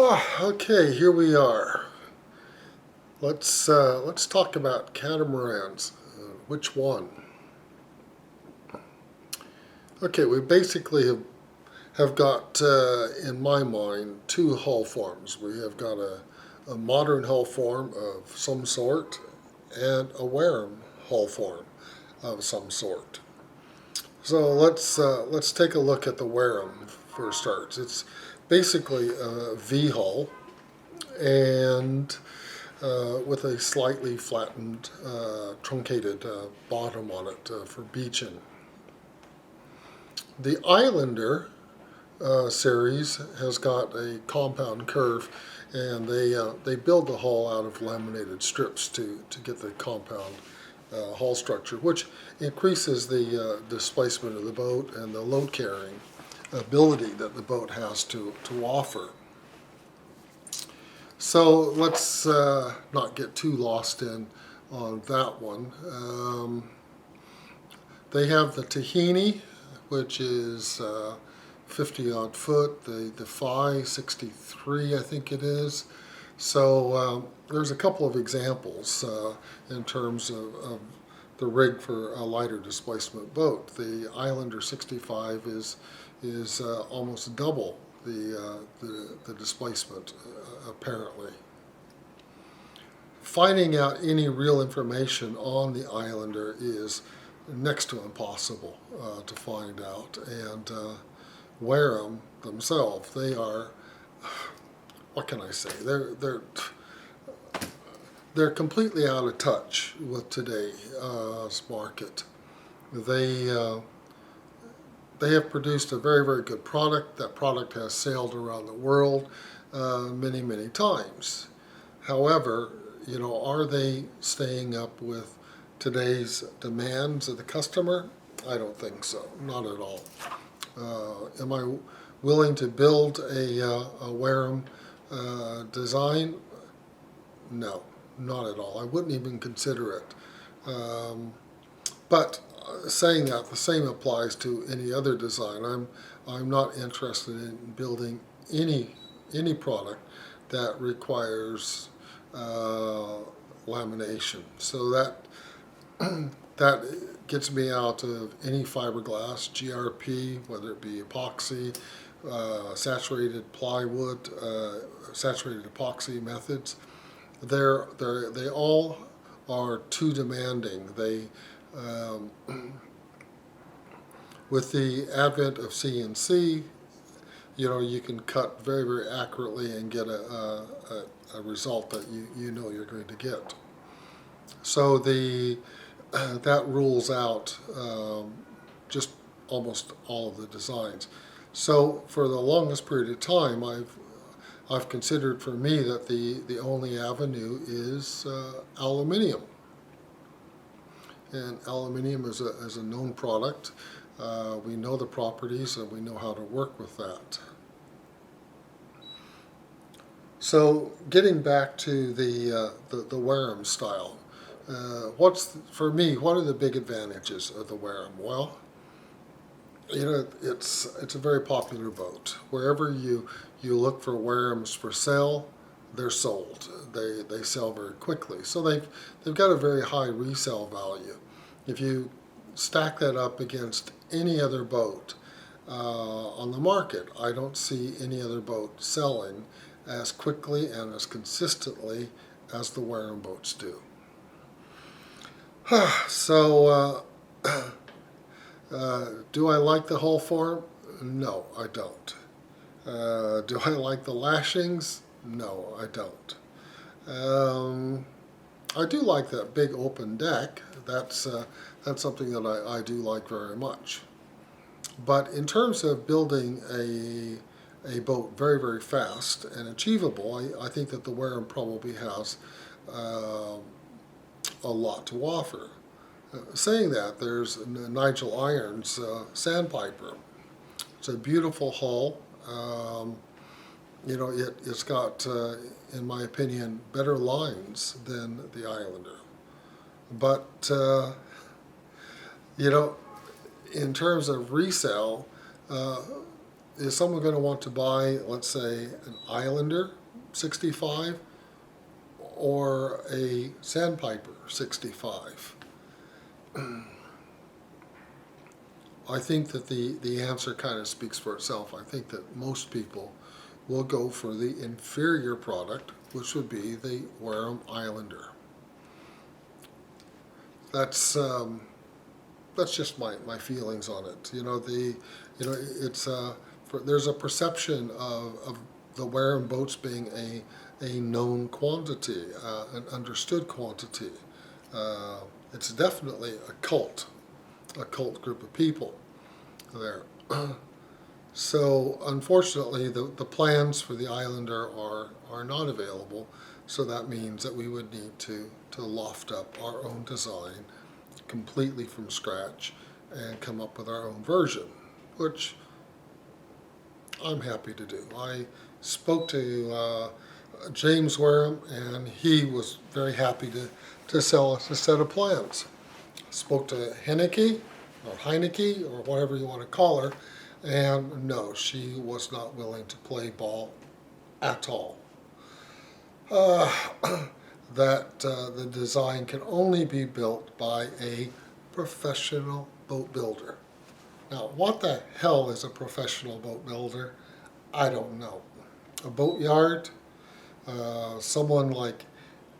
Okay, here we are. Let's talk about catamarans. Which one? Okay, we basically have got, in my mind, two hull forms. We have got a modern hull form of some sort and a Wharram hull form of some sort. So let's take a look at the Wharram for starts. It's basically a V hull and with a slightly flattened, truncated bottom on it for beaching. The Islander series has got a compound curve, and they build the hull out of laminated strips to get the compound hull structure, which increases the displacement of the boat and the load carrying ability that the boat has to offer. So let's not get too lost in on that one. They have the Tahini, which is 50 odd foot. The Defy 63, I think it is. So there's a couple of examples in terms of the rig for a lighter displacement boat. The Islander 65 is almost double the displacement, apparently. Finding out any real information on the Islander is next to impossible to find out. And Wharram themselves, they are, what can I say? They're completely out of touch with today's market. They have produced a very, very good product. That product has sailed around the world many, many times. However, are they staying up with today's demands of the customer? I don't think so, not at all. Am I willing to build a Wharram design? No, not at all. I wouldn't even consider it. But saying that, the same applies to any other design. I'm not interested in building any product that requires lamination. So that gets me out of any fiberglass, GRP, whether it be epoxy, saturated plywood, saturated epoxy methods. They all are too demanding. With the advent of CNC, you can cut very, very accurately and get a result that you know you're going to get. So that rules out just almost all of the designs. So for the longest period of time, I've considered for me that the only avenue is aluminium. And aluminium is a known product. We know the properties and we know how to work with that. So getting back to the Wharram style, for me, what are the big advantages of the Wharram? Well, it's a very popular boat. Wherever you look for Wharrams for sale, they're sold. They sell very quickly. So they've got a very high resale value. If you stack that up against any other boat on the market, I don't see any other boat selling as quickly and as consistently as the Wharram boats do. So, do I like the hull form? No, I don't. Do I like the lashings? No, I don't. I do like that big open deck. That's something that I do like very much. But in terms of building a boat very, very fast and achievable, I think that the Wharram probably has a lot to offer. Saying that, there's Nigel Irons' Sandpiper. It's a beautiful hull. It's got, in my opinion, better lines than the Islander. But, in terms of resale, is someone going to want to buy, let's say, an Islander 65 or a Sandpiper 65? I think that the answer kind of speaks for itself. I think that most people will go for the inferior product, which would be the Wharram Islander. That's just my feelings on it. It's there's a perception of the Wharram boats being a known quantity, an understood quantity. It's definitely a cult group of people there. So unfortunately, the plans for the Islander are not available. So that means that we would need to loft up our own design completely from scratch and come up with our own version, which I'm happy to do. I spoke to James Wharram, and he was very happy to sell us a set of plans. Spoke to Heineke, or whatever you want to call her, and no, she was not willing to play ball at all. That the design can only be built by a professional boat builder. Now, what the hell is a professional boat builder? I don't know. A boatyard, someone like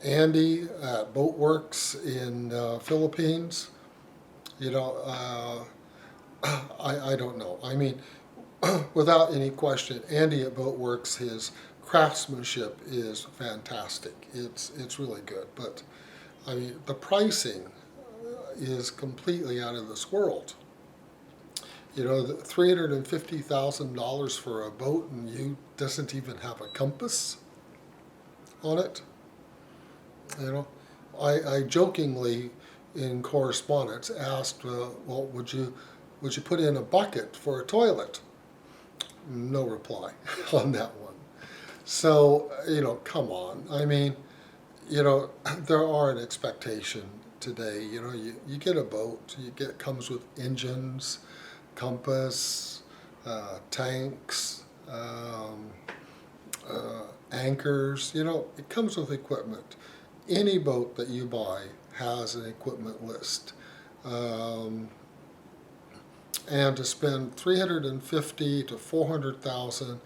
Andy at Boatworks in Philippines, I don't know. I mean, without any question, Andy at Boatworks, his craftsmanship is fantastic. It's really good, but I mean the pricing is completely out of this world. $350,000 for a boat, and you doesn't even have a compass on it. I jokingly in correspondence asked, well, would you put in a bucket for a toilet? No reply on that one. So, come on. I mean, there are an expectation today. You get a boat, comes with engines, compass, tanks, anchors. It comes with equipment. Any boat that you buy has an equipment list. And to spend $350,000 to $400,000,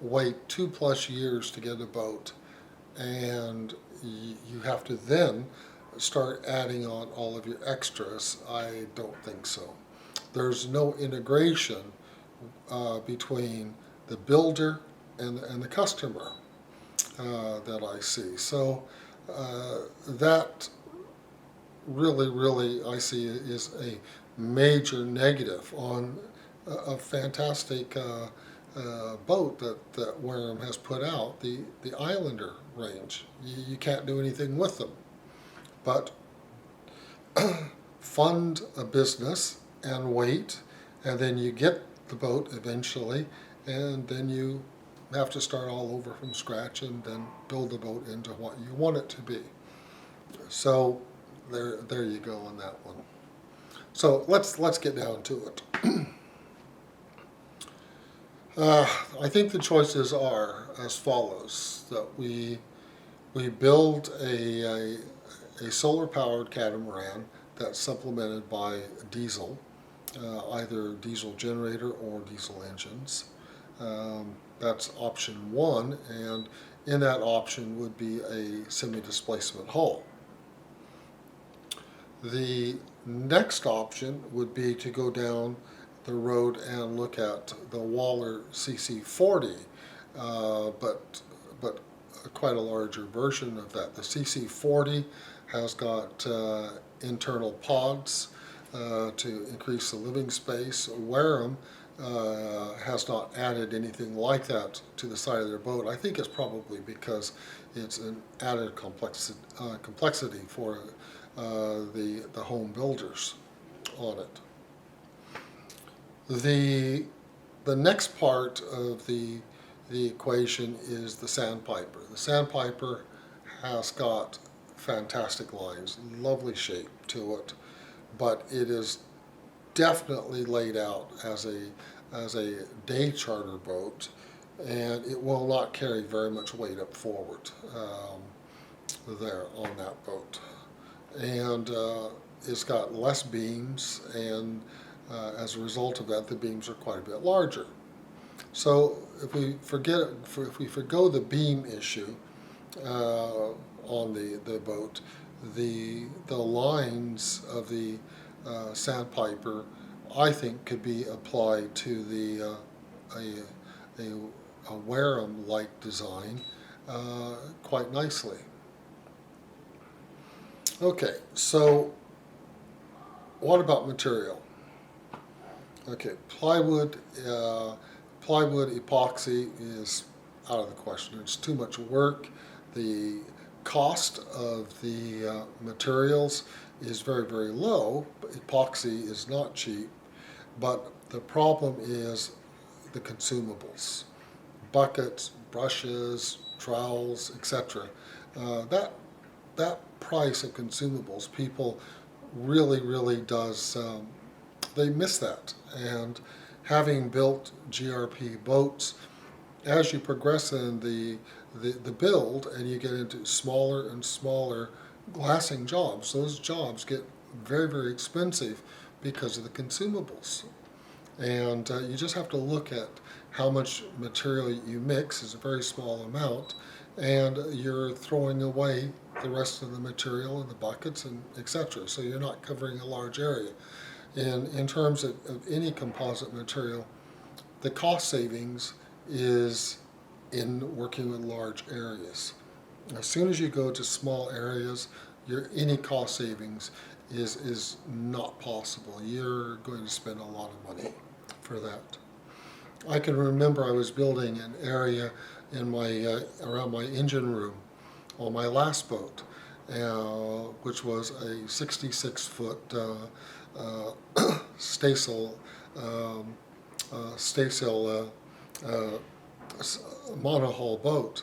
wait 2+ years to get a boat, and you have to then start adding on all of your extras, I don't think so. There's no integration between the builder and the customer that I see. So that really I see is a major negative on a fantastic boat that Wharram has put out, the Islander range. You can't do anything with them, but fund a business and wait, and then you get the boat eventually, and then you have to start all over from scratch and then build the boat into what you want it to be. So there you go on that one. So let's get down to it. I think the choices are as follows: that we build a solar-powered catamaran that's supplemented by diesel, either diesel generator or diesel engines. That's option one, and in that option would be a semi-displacement hull. The next option would be to go down the road and look at the Waller CC40, but quite a larger version of that. The CC40 has got internal pods to increase the living space. Wharram has not added anything like that to the side of their boat. I think it's probably because it's an added complexity for the home builders on it. The next part of the equation is the Sandpiper. The Sandpiper has got fantastic lines, lovely shape to it, but it is definitely laid out as a as a day charter boat, and it will not carry very much weight up forward there on that boat. And it's got less beams, and as a result of that, the beams are quite a bit larger. So if we forgo the beam issue on the boat, the lines of the sandpiper, I think, could be applied to the a Wharram-like design quite nicely. Okay, so what about material? Okay, plywood epoxy is out of the question. It's too much work. The cost of the materials is very, very low. Epoxy is not cheap, but the problem is the consumables, buckets, brushes, trowels, etc. That price of consumables, people really does, they miss that. And having built GRP boats, as you progress in the build and you get into smaller and smaller glassing jobs, those jobs get very, very expensive because of the consumables. And you just have to look at how much material you mix. Is a very small amount, and you're throwing away the rest of the material in the buckets and etc. So you're not covering a large area. And in terms of any composite material, the cost savings is in working with large areas. As soon as you go to small areas, any cost savings is not possible. You're going to spend a lot of money for that. I can remember I was building an area in my around my engine room on my last boat, which was a 66-foot staysail monohull boat,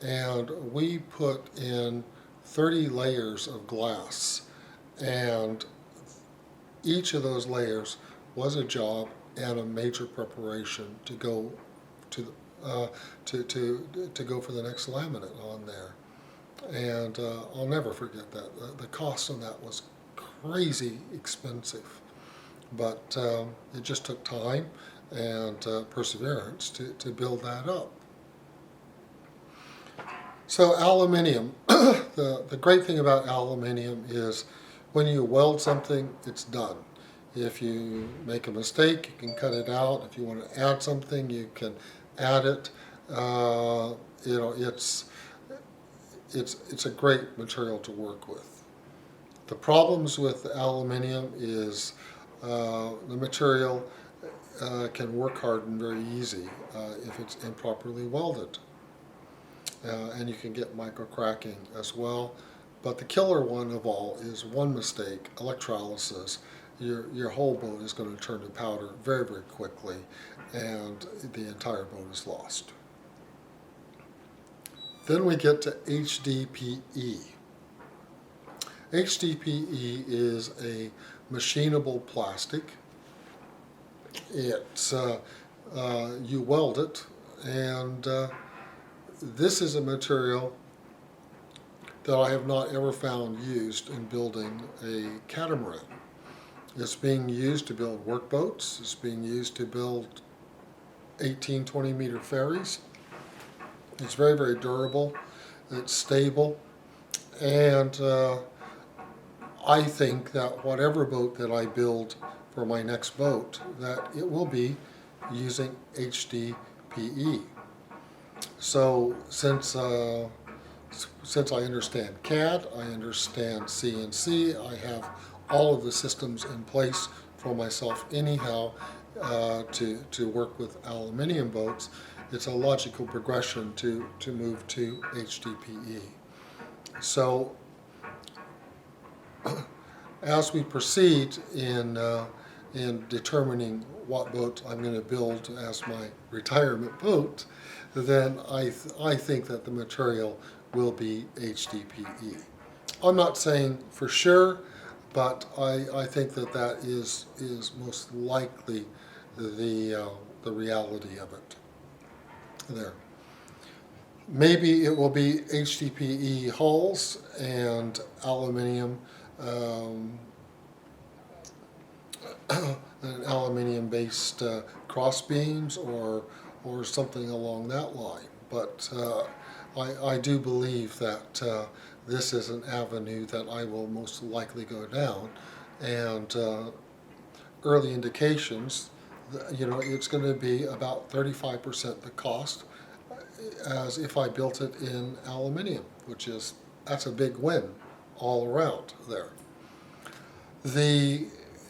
and we put in 30 layers of glass, and each of those layers was a job and a major preparation to go to go for the next laminate on there. And I'll never forget that. The cost on that was crazy expensive, but it just took time and perseverance to build that up. So aluminium, the great thing about aluminium is when you weld something, it's done. If you make a mistake, you can cut it out. If you want to add something, you can add it. It's a great material to work with. The problems with aluminium is the material can work harden very easy if it's improperly welded. And you can get micro-cracking as well. But the killer one of all is one mistake, electrolysis. Your whole boat is going to turn to powder very, very quickly, and the entire boat is lost. Then we get to HDPE. HDPE is a machinable plastic. It's you weld it, and this is a material that I have not ever found used in building a catamaran. It's being used to build workboats. It's being used to build 18, 20-meter ferries. It's very, very durable. It's stable. And I think that whatever boat that I build for my next boat, that it will be using HDPE. So since I understand CAD, I understand CNC, I have all of the systems in place for myself anyhow to work with aluminium boats, it's a logical progression to move to HDPE. So as we proceed in determining what boat I'm going to build as my retirement boat, then I think that the material will be HDPE. I'm not saying for sure, but I think that is most likely the reality of it there. Maybe it will be HDPE hulls and aluminium, um, an aluminium-based cross beams or something along that line. But I do believe that this is an avenue that I will most likely go down, and early indications, it's going to be about 35% the cost as if I built it in aluminium, that's a big win all around there.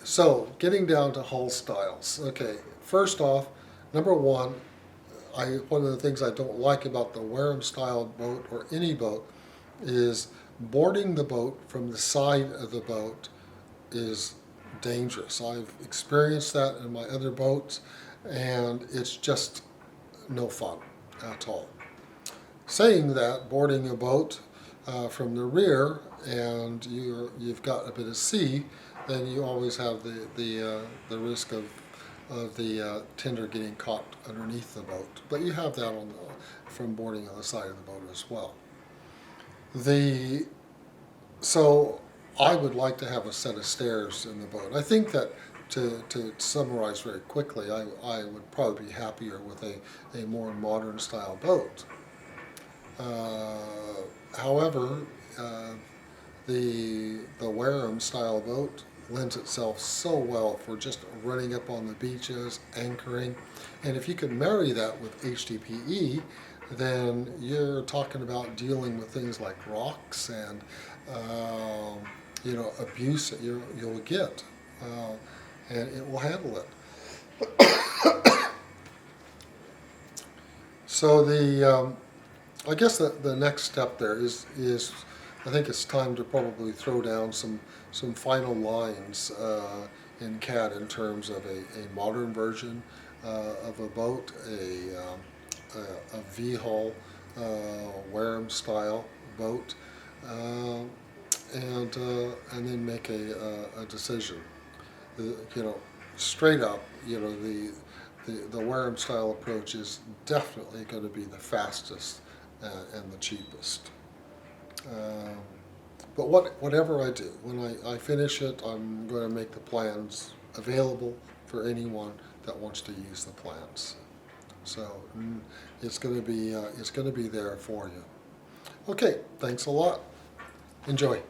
So getting down to hull styles. Okay, first off, number one, one of the things I don't like about the Wharram style boat or any boat is boarding the boat from the side of the boat is dangerous. I've experienced that in my other boats, and it's just no fun at all. Saying that, boarding a boat from the rear and you've got a bit of sea, then you always have the risk of the tinder getting caught underneath the boat. But you have that from boarding on the side of the boat as well. So I would like to have a set of stairs in the boat. I think that to summarize very quickly, I would probably be happier with a more modern style boat. However, the Wharram style boat lends itself so well for just running up on the beaches, anchoring, and if you could marry that with HDPE, then you're talking about dealing with things like rocks and abuse that you'll get, and it will handle it. So I guess the next step there is I think it's time to probably throw down some final lines in CAD in terms of a modern version of a boat, a V-hull Wharram style boat, and then make a decision. Straight up, the Wharram style approach is definitely going to be the fastest and the cheapest. But whatever I do, when I finish it, I'm going to make the plans available for anyone that wants to use the plans. So it's going to be there for you. Okay, thanks a lot. Enjoy.